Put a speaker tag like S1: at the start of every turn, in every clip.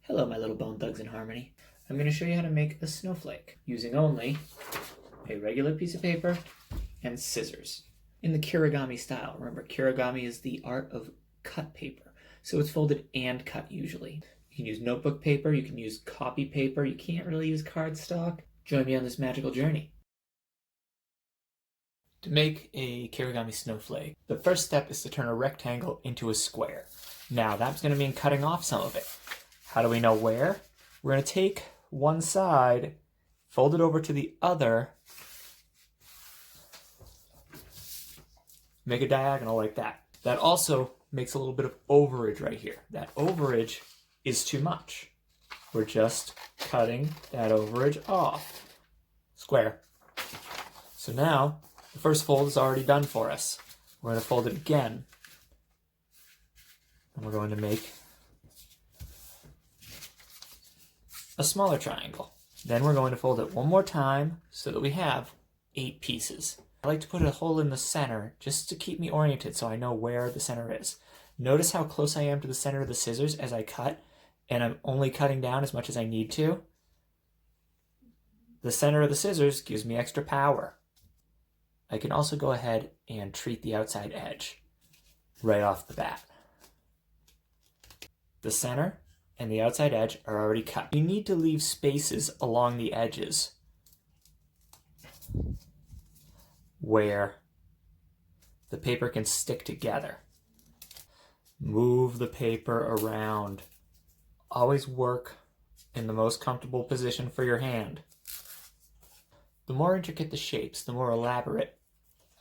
S1: Hello, my little bone thugs in harmony. I'm going to show you how to make a snowflake using only a regular piece of paper and scissors. In the Kirigami style. Remember, Kirigami is the art of cut paper. So it's folded and cut usually. You can use notebook paper, you can use copy paper, you can't really use cardstock. Join me on this magical journey. To make a Kirigami snowflake, the first step is to turn a rectangle into a square. Now that's going to mean cutting off some of it. How do we know where? We're going to take one side, fold it over to the other, make a diagonal like that. That also makes a little bit of overage right here. That overage is too much. We're just cutting that overage off. Square. So now, the first fold is already done for us. We're going to fold it again. And we're going to make a smaller triangle. Then we're going to fold it one more time so that we have 8 pieces. I like to put a hole in the center just to keep me oriented so I know where the center is. Notice how close I am to the center of the scissors as I cut, and I'm only cutting down as much as I need to. The center of the scissors gives me extra power. I can also go ahead and treat the outside edge right off the bat. The center and the outside edge are already cut. You need to leave spaces along the edges where the paper can stick together. Move the paper around. Always work in the most comfortable position for your hand. The more intricate the shapes, the more elaborate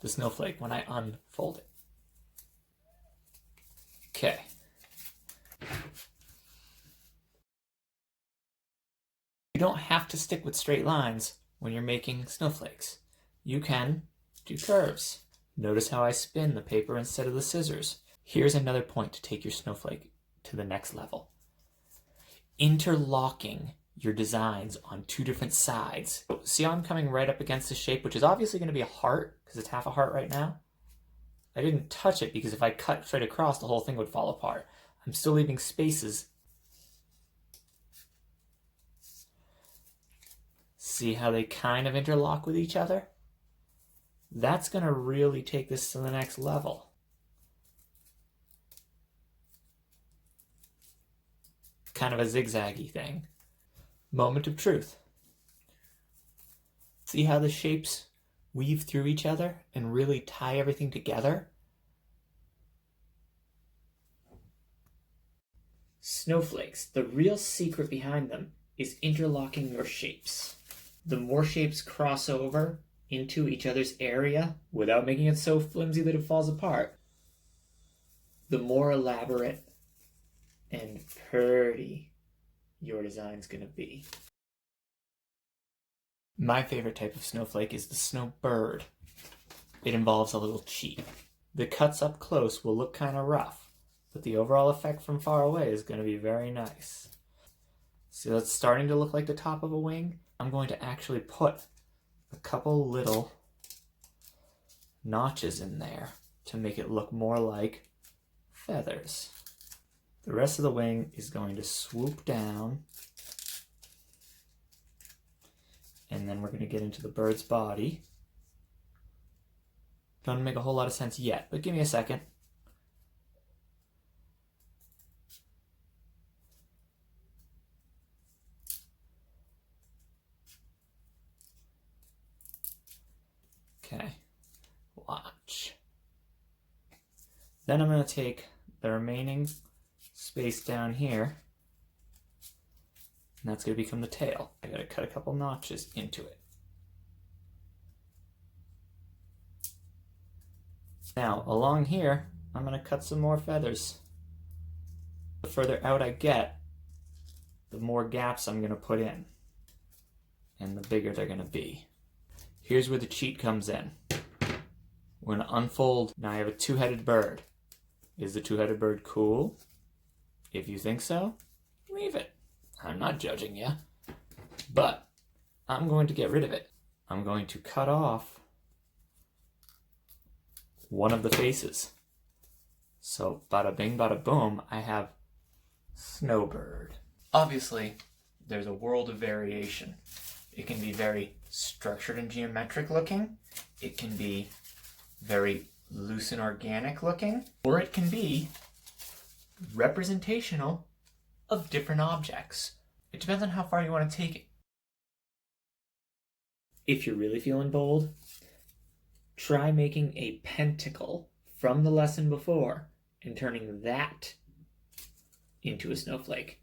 S1: the snowflake when I unfold it. Okay. You don't have to stick with straight lines when you're making snowflakes. You can do curves. Notice how I spin the paper instead of the scissors. Here's another point to take your snowflake to the next level. Interlocking your designs on 2 different sides. See how I'm coming right up against the shape, which is obviously going to be a heart, because it's half a heart right now? I didn't touch it because if I cut straight across, the whole thing would fall apart. I'm still leaving spaces. See how they kind of interlock with each other? That's going to really take this to the next level. Kind of a zigzaggy thing. Moment of truth. See how the shapes weave through each other and really tie everything together? Snowflakes, the real secret behind them is interlocking your shapes. The more shapes cross over into each other's area without making it so flimsy that it falls apart, the more elaborate and pretty your design's gonna be. My favorite type of snowflake is the snowbird. It involves a little cheat. The cuts up close will look kind of rough, but the overall effect from far away is going to be very nice. See, that's starting to look like the top of a wing. I'm going to actually put a couple little notches in there to make it look more like feathers. The rest of the wing is going to swoop down, and then we're going to get into the bird's body. Don't make a whole lot of sense yet, but give me a second. Okay, watch. Then I'm going to take the remaining space down here, and that's going to become the tail. I got to cut a couple notches into it. Now, along here, I'm going to cut some more feathers. The further out I get, the more gaps I'm going to put in, and the bigger they're going to be. Here's where the cheat comes in. We're going to unfold. Now I have a 2-headed bird. Is the 2-headed bird cool? If you think so, leave it. I'm not judging you. But I'm going to get rid of it. I'm going to cut off one of the faces. So bada bing, bada boom, I have snowbird. Obviously, there's a world of variation. It can be very structured and geometric looking. It can be very loose and organic looking, or it can be representational of different objects. It depends on how far you want to take it. If you're really feeling bold, try making a pentacle from the lesson before and turning that into a snowflake.